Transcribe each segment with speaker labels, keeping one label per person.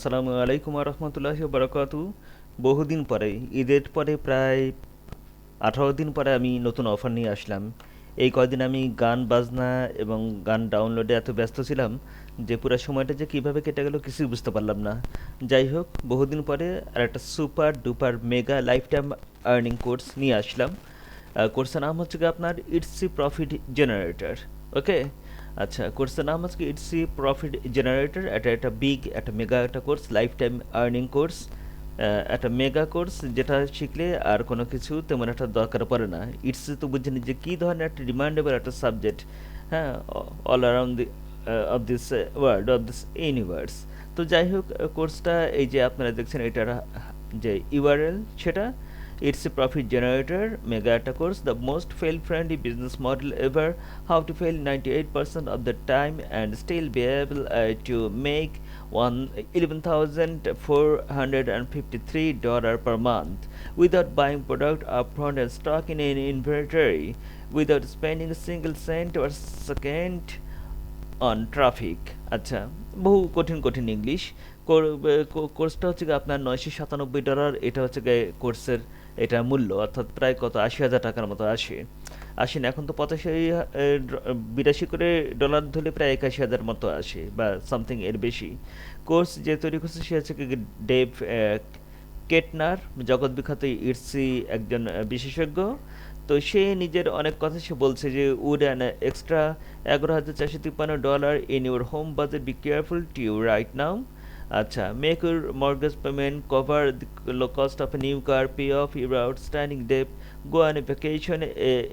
Speaker 1: আসসালামু আলাইকুম রহমতুল্লাহি বারাকাতু। বহুদিন পরে, ঈদের পরে প্রায় 18 দিন পরে আমি নতুন অফার নিয়ে আসলাম। এই কয়দিন আমি গান বাজনা এবং গান ডাউনলোডে এত ব্যস্ত ছিলাম যে পুরো সময়টা যে কিভাবে কেটে গেল কিছুই বুঝতে পারলাম না। যাই হোক, বহুদিন পরে আর একটা super duper mega life time earning course নিয়ে আসলাম। কোর্সের নাম হচ্ছে গিয়ে আপনার ইটসি প্রফিট জেনারেটর। ওকে, আচ্ছা, কোর্সের নাম হচ্ছে ইটসি প্রফিট জেনারেটর। এটা একটা বিগ, একটা মেগা একটা course, life time earning course. একটা মেগা কোর্স যেটা শিখলে আর কোনো কিছু তেমন একটা দরকার পড়ে না। ইটসি তো বুঝছেন যে কী ধরনের একটা ডিমান্ডেবল একটা সাবজেক্ট, হ্যাঁ, all around the of this world, of this universe. তো যাই হোক, কোর্সটা এই যে আপনারা দেখছেন এটার যে ইউআরএল, সেটা it's a profit generator mega একটা course, the most fail friendly business model ever, how to fail 98% of the time and still be able to make $11,453 per month without buying product upfront and stock in an inventory, without spending a single cent or second on traffic. আচ্ছা, বহু কঠিন কঠিন English. কোর্সটা হচ্ছে গিয়ে আপনার $997। এটা হচ্ছে গিয়ে কোর্সের এটা মূল্য, অর্থাৎ প্রায় কত 80,000 টাকার মতো আসে। আসেন, এখন তো 82 করে ডলার ধরলে প্রায় 81,000 মতো আসে বা সামথিং এর বেশি। কোর্স যে তৈরি করছে সে হচ্ছে কি ডেভ কেটনার, জগৎ বিখ্যাত ইটসি একজন বিশেষজ্ঞ। তো সে নিজের অনেক কথা সে বলছে যে would an extra $11,453 in your home budget, be careful to you right now. আচ্ছা, make your mortgage payment, cover the cost of a new car, pay off your outstanding debt, go on a vacation,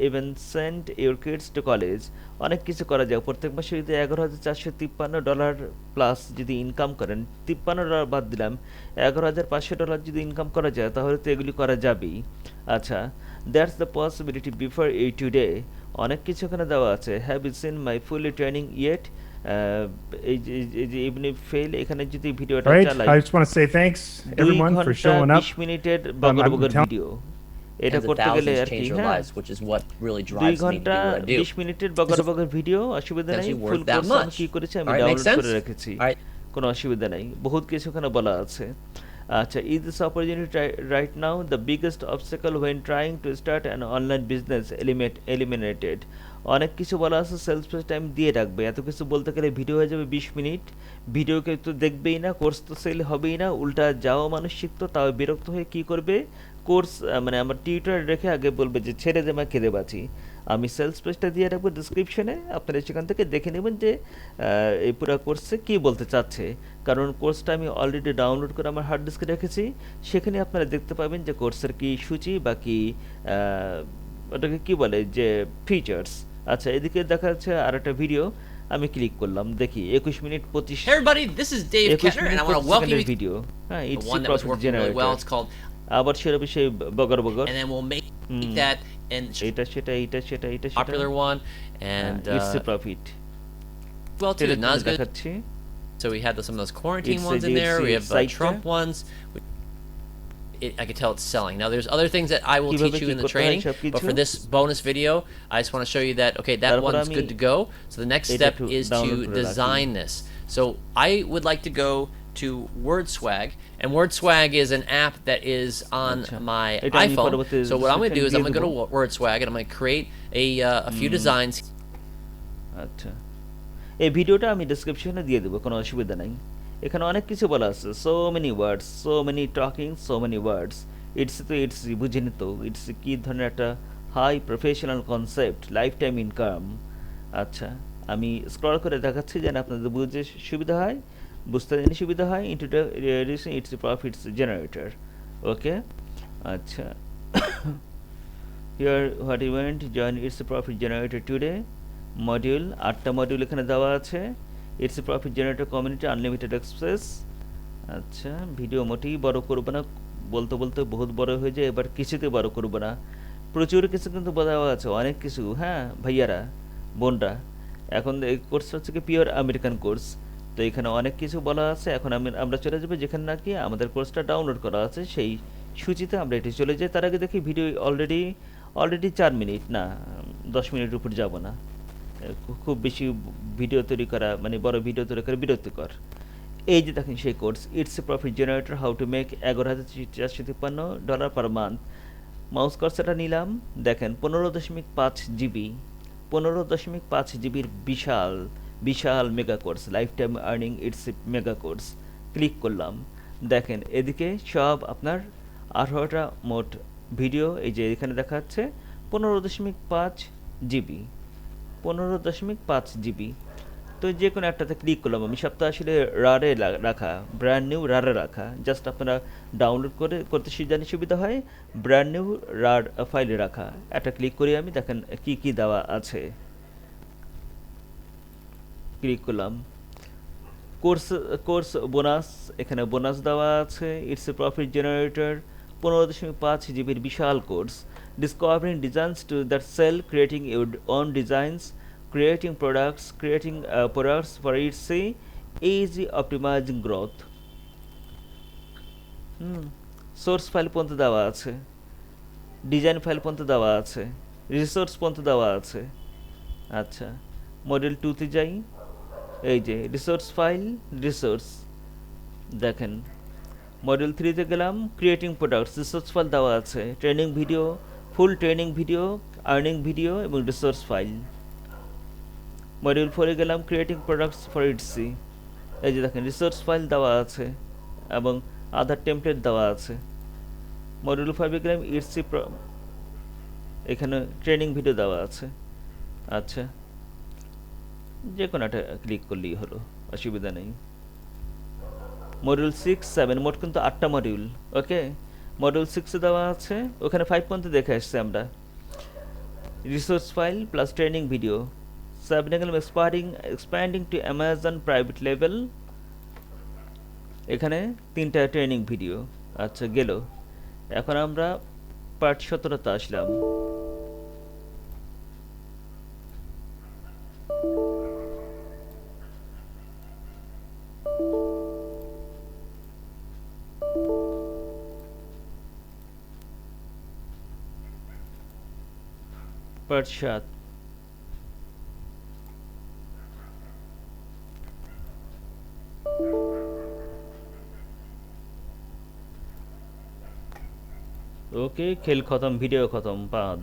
Speaker 1: even send your kids to college. অনেক কিছু করা যায়। প্রত্যেক মাসে যদি $11,453 plus যদি income করেন, $53 বাদ দিলাম, $11,500 যদি ইনকাম করা যায় তাহলে তো এগুলি করা যাবেই। আচ্ছা, দ্যাটস দ্য পসিবিলিটি বিফোর এই টুডে। অনেক কিছু এখানে দেওয়া আছে। Have you seen my fully training yet? এই যে ইবনে ফেল, এখানে যদি ভিডিওটা
Speaker 2: Right.
Speaker 1: চালাই,
Speaker 2: I just want to say thanks
Speaker 1: 2
Speaker 2: everyone for
Speaker 1: ঘন্টা
Speaker 2: showing up.
Speaker 1: 20 মিনিটের বগর
Speaker 2: I'm
Speaker 1: বগর
Speaker 2: telling
Speaker 1: ভিডিও। এটা
Speaker 3: tens of
Speaker 1: করতে গেলে
Speaker 3: thousands
Speaker 1: আর কি,
Speaker 3: change their
Speaker 1: হ্যাঁ,
Speaker 3: lives, which is what really
Speaker 1: 2
Speaker 3: drives me to
Speaker 1: ঘন্টা
Speaker 3: do what I do.
Speaker 1: 20 মিনিটের বগর
Speaker 3: This is
Speaker 1: বগর ভিডিও, অসুবিধা নাই।
Speaker 3: essentially
Speaker 1: full
Speaker 3: worth that
Speaker 1: course আমি
Speaker 3: much.
Speaker 1: কি করেছি, আমি
Speaker 3: All right, makes
Speaker 1: ডাউনলোড করে
Speaker 3: sense?
Speaker 1: রেখেছি,
Speaker 3: All right.
Speaker 1: কোনো অসুবিধা নাই। বহুত কিছু এখানে বলা আছে। আচ্ছা, is this opportunity right now the biggest obstacle when trying to start an online business eliminated? অনেক কিছু বলা আছে। সেলস পেজ টাইম দিয়ে রাখবে। এত কিছু বলতে গেলে ভিডিও হয়ে যাবে 20 মিনিট। ভিডিও কেউ তো দেখবেই না, কোর্স তো সেল হবেই না, উল্টা যাও মানুষ শিখতো তাও বিরক্ত হয়ে কি করবে, কোর্স মানে আমার টিউটর রেখে আগে বলবে যে ছেড়ে দে মা, কেঁদে বাঁচি। আমি সেলস পেজটা দিয়ে রাখবো ডিসক্রিপশনে, আপনারা সেখান থেকে দেখে নেবেন যে এই পুরো কোর্সে কী বলতে চাচ্ছে। কারণ কোর্সটা আমি অলরেডি ডাউনলোড করে আমার হার্ড ডিস্কে রেখেছি। সেখানে আপনারা দেখতে পাবেন যে কোর্সের কী সূচি বা কী ওটাকে কী বলে যে ফিচার্স। আচ্ছা, এদিকে দেখা যাচ্ছে আর একটা ভিডিও, আমি ক্লিক করলাম, দেখি 21 minute 25
Speaker 4: Hey everybody, this is Dave
Speaker 1: 21
Speaker 4: Kettner, and
Speaker 1: minute
Speaker 4: I want
Speaker 1: 25
Speaker 4: to welcome
Speaker 1: সেকেন্ডের
Speaker 4: you to
Speaker 1: ভিডিও। হ্যাঁ,
Speaker 4: the
Speaker 1: Etsy
Speaker 4: one that was
Speaker 1: profit
Speaker 4: working really well.
Speaker 1: Generator.
Speaker 4: It's called,
Speaker 1: আবার সেরকম সেই বগর বগর,
Speaker 4: and then we'll make
Speaker 1: hmm,
Speaker 4: that and
Speaker 1: এটা সেটা এটা সেটা এটা সেটা,
Speaker 4: popular one, and
Speaker 1: Etsy profit
Speaker 4: well too, not as good.
Speaker 1: দেখাচ্ছি।
Speaker 4: So we had some of those quarantine
Speaker 1: It's
Speaker 4: ones
Speaker 1: a-
Speaker 4: in there. We
Speaker 1: it's
Speaker 4: have
Speaker 1: a site
Speaker 4: Trump ones. I can tell it's selling. Now there's other things that I will
Speaker 1: কিভাবে
Speaker 4: teach you
Speaker 1: কি
Speaker 4: in the
Speaker 1: করতে হয়
Speaker 4: training, but
Speaker 1: সবকিছু।
Speaker 4: for this bonus video, I just want to show you that okay, that
Speaker 1: তারপর
Speaker 4: one's
Speaker 1: আমি
Speaker 4: good to go. So the next
Speaker 1: এটা
Speaker 4: step
Speaker 1: একটু
Speaker 4: is
Speaker 1: download
Speaker 4: to
Speaker 1: করে রাখি।
Speaker 4: design this. So I would like to go to WordSwag, and WordSwag is an app that is on
Speaker 1: আচ্ছা,
Speaker 4: my
Speaker 1: এটা আমি
Speaker 4: iPhone.
Speaker 1: পরবর্তী
Speaker 4: So what I'm going to do is I'm
Speaker 1: description
Speaker 4: going to
Speaker 1: দিয়ে
Speaker 4: go to WordSwag and I'm going to create a few designs.
Speaker 1: আচ্ছা, এই ভিডিওটা আমি ডেসক্রিপশনে দিয়ে দেবো, কোনো অসুবিধা নাই। এখানে অনেক কিছু বলা আছে, so many words, so many talking, so many words. It's তো ইটস বুঝিনি তো ইটস কী ধরনের একটা high professional concept, lifetime income. আচ্ছা, আমি স্ক্রল করে দেখাচ্ছি যেন আপনাদের বুঝতে সুবিধা হয়, বুঝতে জানি সুবিধা হয়। Introducing its profits generator. Okay, আচ্ছা, here what event join its profit generator today. Module 8টা মডিউল এখানে দেওয়া আছে। Its profit generator community unlimited express. আচ্ছা, ভিডিও মোটেই বড় করবো না, বলতে বলতে বহুত বড় হয়ে যায়, এবার কিছুতে বড় করবো না। প্রচুর কিছু কিন্তু দেওয়া আছে, অনেক কিছু, হ্যাঁ ভাইয়ারা বোনরা। এখন এই কোর্সটা হচ্ছে কি পিওর আমেরিকান কোর্স। তো এখানে অনেক কিছু বলা আছে। এখন আমরা চলে যাবো যেখানে নাকি আমাদের কোর্সটা ডাউনলোড করা আছে সেই সূচিতে আমরা এটি চলে যাই। তার আগে দেখি ভিডিও অলরেডি 4 মিনিট, না 10 মিনিটের উপর যাব না। খুব বেশি ভিডিও তৈরি করা মানে বড় ভিডিও তৈরি করা বিরক্তিকর। এই যে দেখেন সেই course, its a profit generator how to make $11,453 per month. Mouse কার্সারটা নিলাম, দেখেন 15.5 জিবি, 15.5 জিবির বিশাল বিশাল mega course, life time earning its mega course. Click করলাম, দেখেন এদিকে সব আপনার 18টা মোট ভিডিও, এই যে এখানে দেখাচ্ছে 15.5 জিবি, 15.5 জিবি। তো যে কোনো একটাতে ক্লিক করলাম আমি, সবটা আসলে রারে রাখা, ব্র্যান্ড নিউ রারে রাখা, জাস্ট আপনারা ডাউনলোড করতে জানি সুবিধা হয়, ব্র্যান্ড নিউ রার ফাইলে রাখা। একটা ক্লিক করি আমি, দেখেন কি কি দেওয়া আছে। ক্লিক করলাম, কোর্স কোর্স বোনাস, এখানে বোনাস দেওয়া আছে, ইটস এ প্রফিট জেনারেটর, 15.5 জিবির বিশাল course, discovering designs to that sell, creating your own designs, creating products for its easy optimizing growth। Source file পর্যন্ত দেওয়া আছে, ডিজাইন ফাইল পর্যন্ত দেওয়া আছে, রিসোর্স পর্যন্ত দেওয়া আছে। আচ্ছা, মডেল 2 তে যাই, এই যে রিসোর্স ফাইল, রিসোর্স দেখেন। মডেল 3 তে গেলাম, ক্রিয়েটিং প্রোডাক্টস, রিসোর্স ফাইল দেওয়া আছে, ট্রেনিং ভিডিও, ফুল ট্রেনিং ভিডিও, আর্নিং ভিডিও এবং রিসোর্স ফাইল। মডিউল 4 এ গেলাম, ক্রিয়েটিং প্রোডাক্টস ফর ইটসি, এই যে দেখেন রিসোর্স ফাইল দেওয়া আছে এবং আধার টেমপ্লেট দেওয়া আছে। মডিউল 5 এ গেলাম, ইটসি, এখানে ট্রেনিং ভিডিও দেওয়া আছে। আচ্ছা, যে কোনো একটা ক্লিক করলেই হলো, অসুবিধা নেই। মডিউল 6, 7, মোট কিন্তু 8টা মডিউল। ওকে, মডিউল 6 এ দেওয়া আছে, ওখানে 5 পর্যন্ত দেখে আসছে আমরা, resource file plus training video. 7 এ গেলাম, expanding to Amazon private label, এখানে 3টা ট্রেনিং ভিডিও। আচ্ছা, গেল। এখন আমরা পার্ট 17তে আসলাম। পার্ট 7, ওকে, খেল খতম, ভিডিও খতম, বাদ।